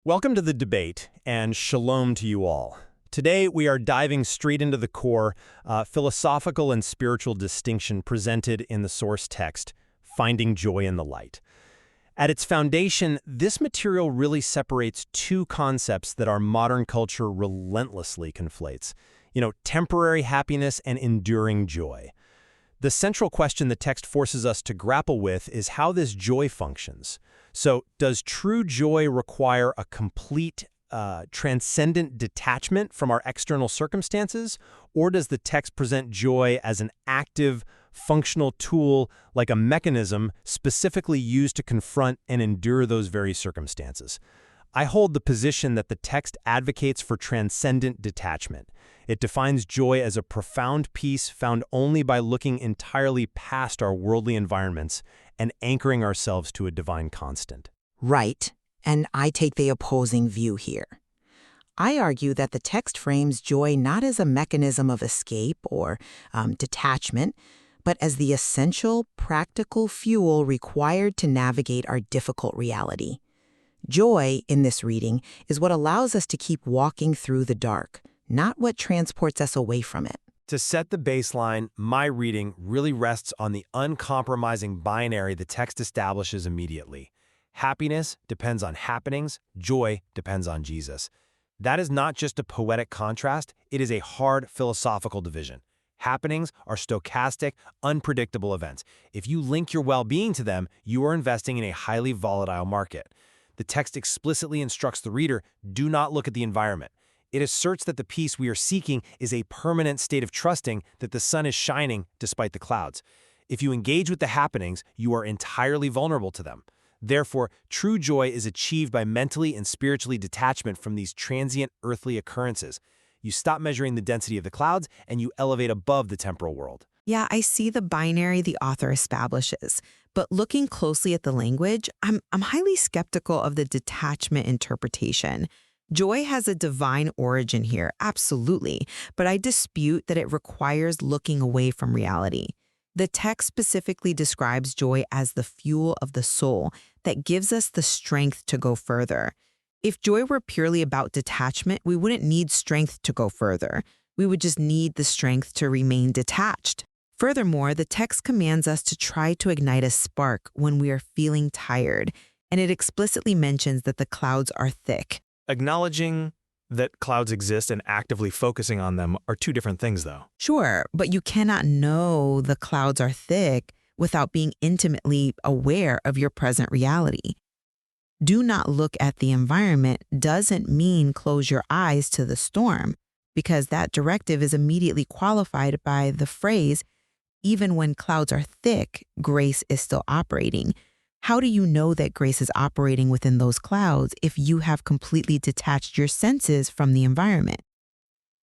Welcome to the debate, and shalom to you all. Today, we are diving straight into the core philosophical and spiritual distinction presented in the source text, Finding Joy in the Light. At its foundation, this material really separates two concepts that our modern culture relentlessly conflates. Temporary happiness and enduring joy. The central question the text forces us to grapple with is how this joy functions. So, does true joy require a complete, transcendent detachment from our external circumstances, or does the text present joy as an active, functional tool like a mechanism specifically used to confront and endure those very circumstances? I hold the position that the text advocates for transcendent detachment. It defines joy as a profound peace found only by looking entirely past our worldly environments and anchoring ourselves to a divine constant. Right, and I take the opposing view here. I argue that the text frames joy not as a mechanism of escape or detachment, but as the essential, practical fuel required to navigate our difficult reality. Joy, in this reading, is what allows us to keep walking through the dark, not what transports us away from it. To set the baseline, my reading really rests on the uncompromising binary the text establishes immediately. Happiness depends on happenings, joy depends on Jesus. That is not just a poetic contrast, it is a hard philosophical division. Happenings are stochastic, unpredictable events. If you link your well-being to them, you are investing in a highly volatile market. The text explicitly instructs the reader, do not look at the environment. It asserts that the peace we are seeking is a permanent state of trusting that the sun is shining despite the clouds. If you engage with the happenings, you are entirely vulnerable to them. Therefore, true joy is achieved by mentally and spiritually detachment from these transient earthly occurrences. You stop measuring the density of the clouds and you elevate above the temporal world. Yeah, I see the binary the author establishes, but looking closely at the language, I'm highly skeptical of the detachment interpretation. Joy has a divine origin here, absolutely, but I dispute that it requires looking away from reality. The text specifically describes joy as the fuel of the soul that gives us the strength to go further. If joy were purely about detachment, we wouldn't need strength to go further. We would just need the strength to remain detached. Furthermore, the text commands us to try to ignite a spark when we are feeling tired, and it explicitly mentions that the clouds are thick. Acknowledging that clouds exist and actively focusing on them are two different things, though. Sure, but you cannot know the clouds are thick without being intimately aware of your present reality. Do not look at the environment doesn't mean close your eyes to the storm, because that directive is immediately qualified by the phrase, even when clouds are thick, grace is still operating. How do you know that grace is operating within those clouds if you have completely detached your senses from the environment?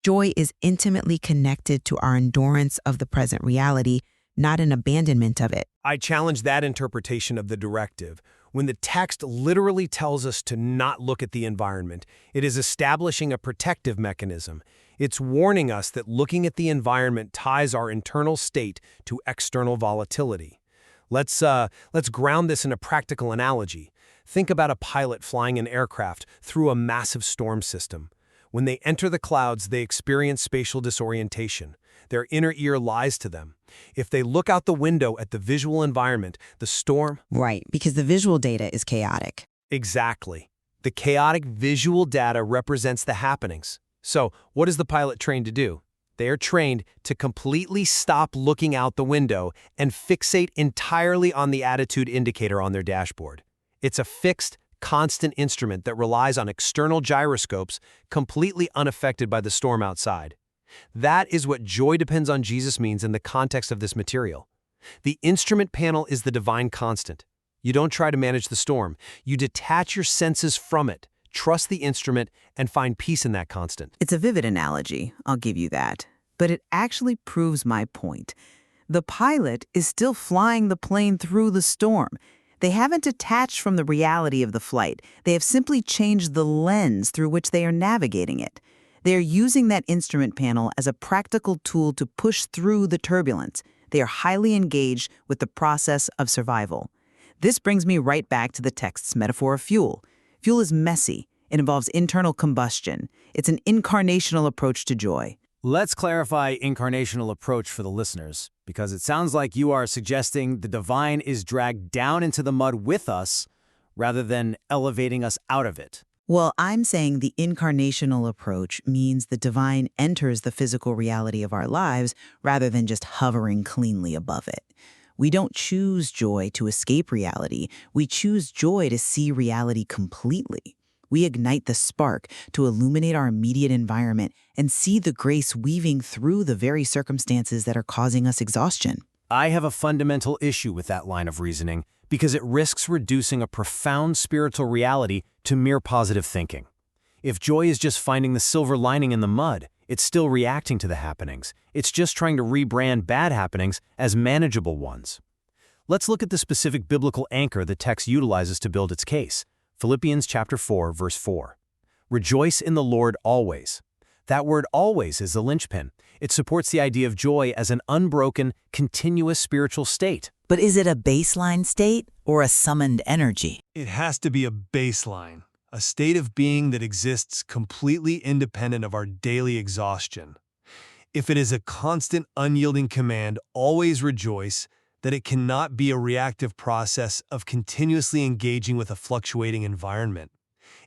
Joy is intimately connected to our endurance of the present reality, not an abandonment of it. I challenge that interpretation of the directive. When the text literally tells us to not look at the environment, it is establishing a protective mechanism. It's warning us that looking at the environment ties our internal state to external volatility. Let's ground this in a practical analogy. Think about a pilot flying an aircraft through a massive storm system. When they enter the clouds, they experience spatial disorientation. Their inner ear lies to them. If they look out the window at the visual environment, the storm... Right, because the visual data is chaotic. Exactly. The chaotic visual data represents the happenings. So, what is the pilot trained to do? They are trained to completely stop looking out the window and fixate entirely on the attitude indicator on their dashboard. It's a fixed, constant instrument that relies on external gyroscopes, completely unaffected by the storm outside. That is what joy depends on Jesus means in the context of this material. The instrument panel is the divine constant. You don't try to manage the storm. You detach your senses from it, trust the instrument, and find peace in that constant. It's a vivid analogy, I'll give you that. But it actually proves my point. The pilot is still flying the plane through the storm. They haven't detached from the reality of the flight. They have simply changed the lens through which they are navigating it. They are using that instrument panel as a practical tool to push through the turbulence. They are highly engaged with the process of survival. This brings me right back to the text's metaphor of fuel. Fuel is messy. It involves internal combustion. It's an incarnational approach to joy. Let's clarify incarnational approach for the listeners, because it sounds like you are suggesting the divine is dragged down into the mud with us rather than elevating us out of it. Well, I'm saying the incarnational approach means the divine enters the physical reality of our lives rather than just hovering cleanly above it. We don't choose joy to escape reality. We choose joy to see reality completely. We ignite the spark to illuminate our immediate environment and see the grace weaving through the very circumstances that are causing us exhaustion. I have a fundamental issue with that line of reasoning because it risks reducing a profound spiritual reality to mere positive thinking. If joy is just finding the silver lining in the mud, it's still reacting to the happenings. It's just trying to rebrand bad happenings as manageable ones. Let's look at the specific biblical anchor the text utilizes to build its case. Philippians chapter 4, verse 4. Rejoice in the Lord always. That word always is the linchpin. It supports the idea of joy as an unbroken, continuous spiritual state. But is it a baseline state or a summoned energy? It has to be a baseline, a state of being that exists completely independent of our daily exhaustion. If it is a constant, unyielding command, always rejoice, that it cannot be a reactive process of continuously engaging with a fluctuating environment.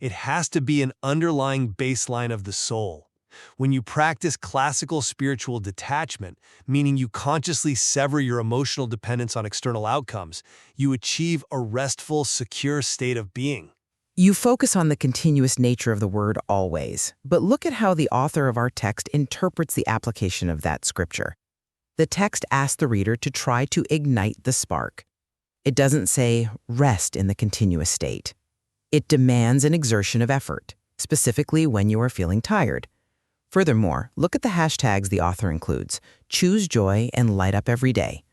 It has to be an underlying baseline of the soul. When you practice classical spiritual detachment, meaning you consciously sever your emotional dependence on external outcomes, you achieve a restful, secure state of being. You focus on the continuous nature of the word always, but look at how the author of our text interprets the application of that scripture. The text asks the reader to try to ignite the spark. It doesn't say rest in the continuous state. It demands an exertion of effort, specifically when you are feeling tired. Furthermore, look at the hashtags the author includes. Choose joy and light up every day.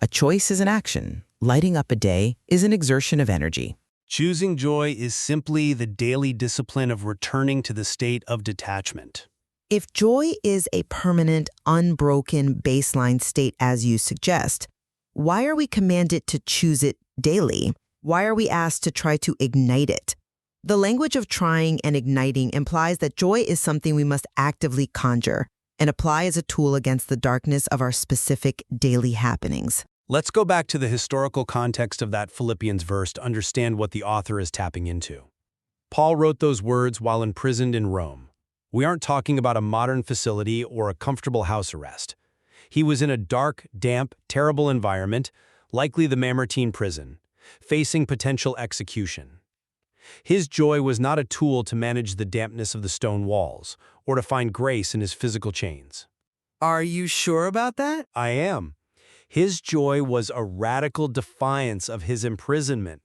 A choice is an action. Lighting up a day is an exertion of energy. Choosing joy is simply the daily discipline of returning to the state of detachment. If joy is a permanent, unbroken baseline state as you suggest, why are we commanded to choose it daily? Why are we asked to try to ignite it? The language of trying and igniting implies that joy is something we must actively conjure and apply as a tool against the darkness of our specific daily happenings. Let's go back to the historical context of that Philippians verse to understand what the author is tapping into. Paul wrote those words while imprisoned in Rome. We aren't talking about a modern facility or a comfortable house arrest. He was in a dark, damp, terrible environment, likely the Mamertine prison, facing potential execution. His joy was not a tool to manage the dampness of the stone walls or to find grace in his physical chains. Are you sure about that? I am. His joy was a radical defiance of his imprisonment.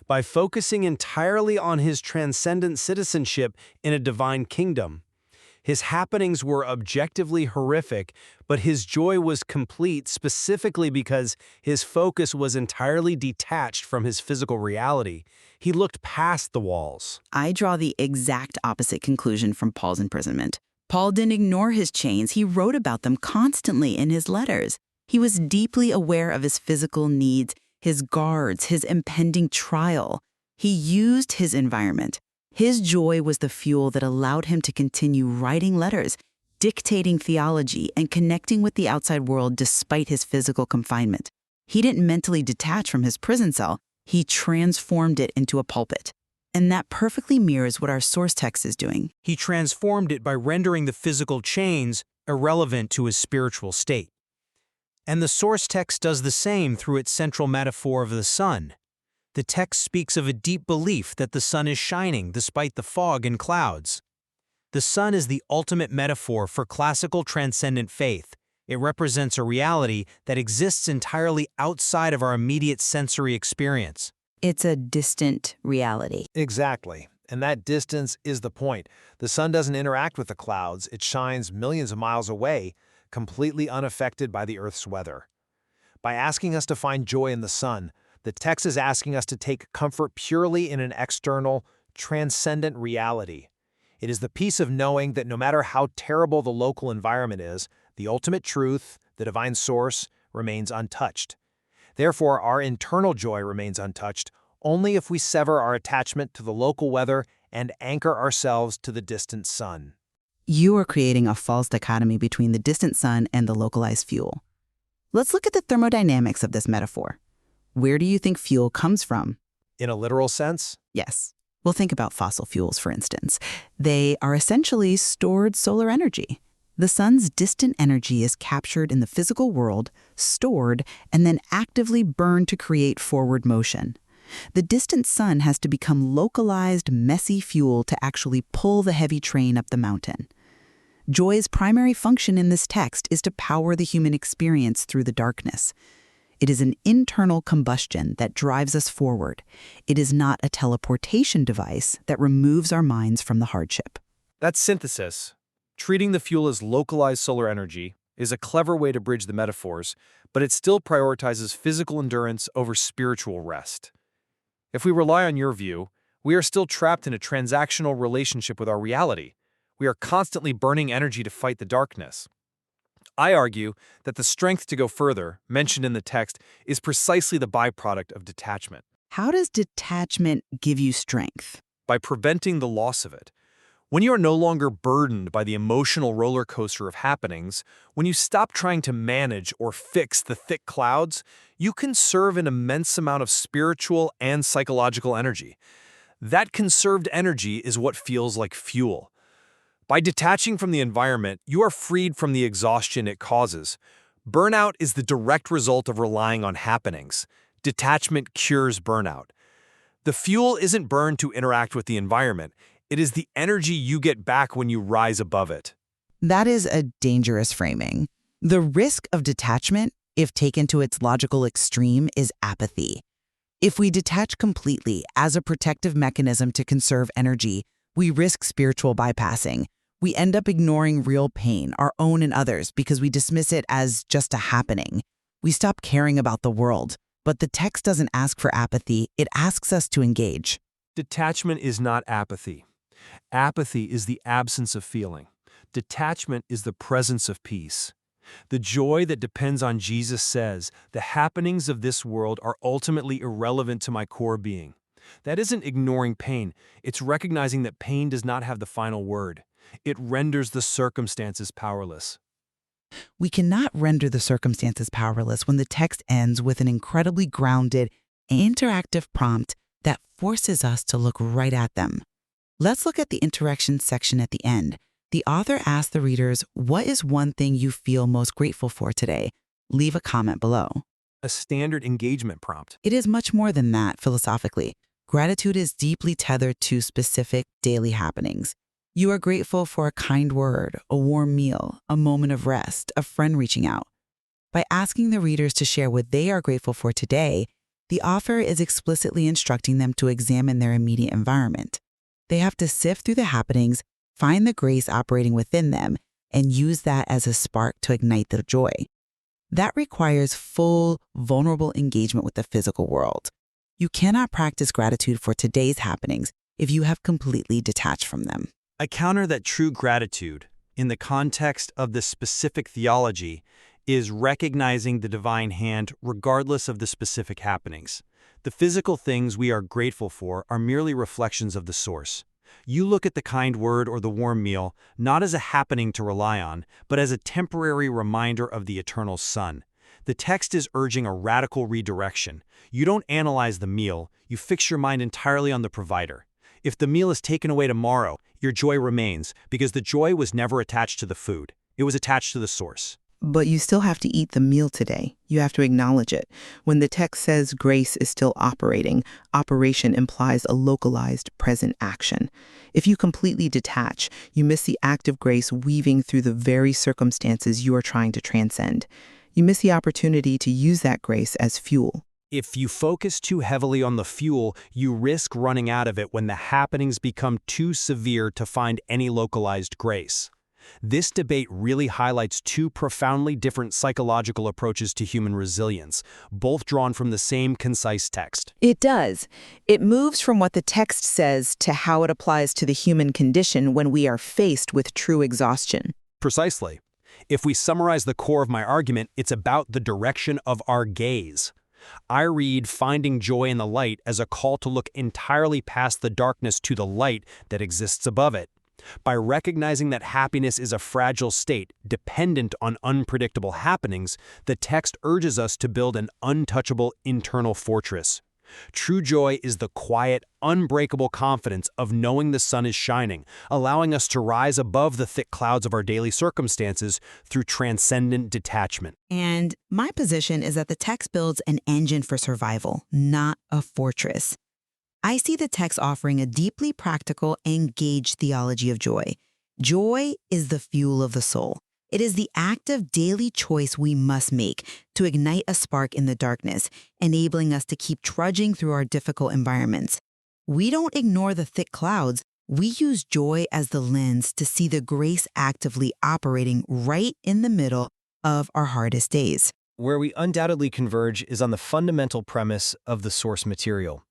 By focusing entirely on his transcendent citizenship in a divine kingdom, his happenings were objectively horrific, but his joy was complete specifically because his focus was entirely detached from his physical reality. He looked past the walls. I draw the exact opposite conclusion from Paul's imprisonment. Paul didn't ignore his chains. He wrote about them constantly in his letters. He was deeply aware of his physical needs, his guards, his impending trial. He used his environment. His joy was the fuel that allowed him to continue writing letters, dictating theology, and connecting with the outside world despite his physical confinement. He didn't mentally detach from his prison cell. He transformed it into a pulpit. And that perfectly mirrors what our source text is doing. He transformed it by rendering the physical chains irrelevant to his spiritual state. And the source text does the same through its central metaphor of the sun. The text speaks of a deep belief that the sun is shining despite the fog and clouds. The sun is the ultimate metaphor for classical transcendent faith. It represents a reality that exists entirely outside of our immediate sensory experience. It's a distant reality. Exactly. And that distance is the point. The sun doesn't interact with the clouds. It shines millions of miles away, completely unaffected by the Earth's weather. By asking us to find joy in the sun, the text is asking us to take comfort purely in an external, transcendent reality. It is the peace of knowing that no matter how terrible the local environment is, the ultimate truth, the divine source, remains untouched. Therefore, our internal joy remains untouched only if we sever our attachment to the local weather and anchor ourselves to the distant sun. You are creating a false dichotomy between the distant sun and the localized fuel. Let's look at the thermodynamics of this metaphor. Where do you think fuel comes from? In a literal sense? Yes. Well, think about fossil fuels, for instance. They are essentially stored solar energy. The sun's distant energy is captured in the physical world, stored, and then actively burned to create forward motion. The distant sun has to become localized, messy fuel to actually pull the heavy train up the mountain. Joy's primary function in this text is to power the human experience through the darkness. It is an internal combustion that drives us forward. It is not a teleportation device that removes our minds from the hardship. That's synthesis. Treating the fuel as localized solar energy is a clever way to bridge the metaphors, but it still prioritizes physical endurance over spiritual rest. If we rely on your view, we are still trapped in a transactional relationship with our reality. We are constantly burning energy to fight the darkness. I argue that the strength to go further, mentioned in the text, is precisely the byproduct of detachment. How does detachment give you strength? By preventing the loss of it. When you are no longer burdened by the emotional roller coaster of happenings, when you stop trying to manage or fix the thick clouds, you conserve an immense amount of spiritual and psychological energy. That conserved energy is what feels like fuel. By detaching from the environment, you are freed from the exhaustion it causes. Burnout is the direct result of relying on happenings. Detachment cures burnout. The fuel isn't burned to interact with the environment. It is the energy you get back when you rise above it. That is a dangerous framing. The risk of detachment, if taken to its logical extreme, is apathy. If we detach completely as a protective mechanism to conserve energy, we risk spiritual bypassing. We end up ignoring real pain, our own and others, because we dismiss it as just a happening. We stop caring about the world. But the text doesn't ask for apathy, it asks us to engage. Detachment is not apathy. Apathy is the absence of feeling. Detachment is the presence of peace. The joy that depends on Jesus says, the happenings of this world are ultimately irrelevant to my core being. That isn't ignoring pain, it's recognizing that pain does not have the final word. It renders the circumstances powerless. We cannot render the circumstances powerless when the text ends with an incredibly grounded, interactive prompt that forces us to look right at them. Let's look at the interaction section at the end. The author asks the readers, what is one thing you feel most grateful for today? Leave a comment below. A standard engagement prompt. It is much more than that philosophically. Gratitude is deeply tethered to specific daily happenings. You are grateful for a kind word, a warm meal, a moment of rest, a friend reaching out. By asking the readers to share what they are grateful for today, the author is explicitly instructing them to examine their immediate environment. They have to sift through the happenings, find the grace operating within them, and use that as a spark to ignite their joy. That requires full, vulnerable engagement with the physical world. You cannot practice gratitude for today's happenings if you have completely detached from them. I counter that true gratitude, in the context of the specific theology, is recognizing the divine hand regardless of the specific happenings. The physical things we are grateful for are merely reflections of the source. You look at the kind word or the warm meal not as a happening to rely on, but as a temporary reminder of the eternal sun. The text is urging a radical redirection. You don't analyze the meal, you fix your mind entirely on the provider. If the meal is taken away tomorrow, your joy remains because the joy was never attached to the food. It was attached to the source. But you still have to eat the meal today. You have to acknowledge it. When the text says grace is still operating, operation implies a localized present action. If you completely detach, you miss the act of grace weaving through the very circumstances you are trying to transcend. You miss the opportunity to use that grace as fuel. If you focus too heavily on the fuel, you risk running out of it when the happenings become too severe to find any localized grace. This debate really highlights two profoundly different psychological approaches to human resilience, both drawn from the same concise text. It does. It moves from what the text says to how it applies to the human condition when we are faced with true exhaustion. Precisely. If we summarize the core of my argument, it's about the direction of our gaze. I read Finding Joy in the Light as a call to look entirely past the darkness to the light that exists above it. By recognizing that happiness is a fragile state, dependent on unpredictable happenings, the text urges us to build an untouchable internal fortress. True joy is the quiet, unbreakable confidence of knowing the sun is shining, allowing us to rise above the thick clouds of our daily circumstances through transcendent detachment. And my position is that the text builds an engine for survival, not a fortress. I see the text offering a deeply practical, engaged theology of joy. Joy is the fuel of the soul. It is the active daily choice we must make to ignite a spark in the darkness, enabling us to keep trudging through our difficult environments. We don't ignore the thick clouds. We use joy as the lens to see the grace actively operating right in the middle of our hardest days. Where we undoubtedly converge is on the fundamental premise of the source material.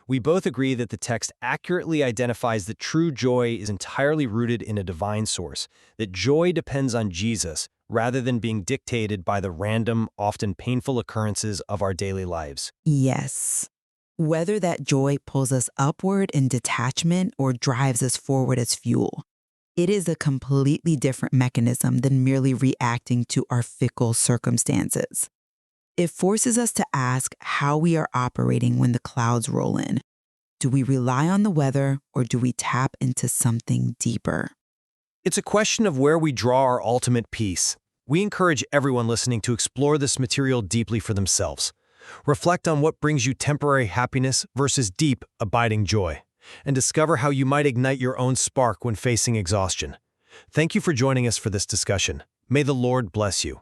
We both agree that the text accurately identifies that true joy is entirely rooted in a divine source, that joy depends on Jesus rather than being dictated by the random, often painful occurrences of our daily lives. Yes. Whether that joy pulls us upward in detachment or drives us forward as fuel, it is a completely different mechanism than merely reacting to our fickle circumstances. It forces us to ask how we are operating when the clouds roll in. Do we rely on the weather or do we tap into something deeper? It's a question of where we draw our ultimate peace. We encourage everyone listening to explore this material deeply for themselves. Reflect on what brings you temporary happiness versus deep, abiding joy, and discover how you might ignite your own spark when facing exhaustion. Thank you for joining us for this discussion. May the Lord bless you.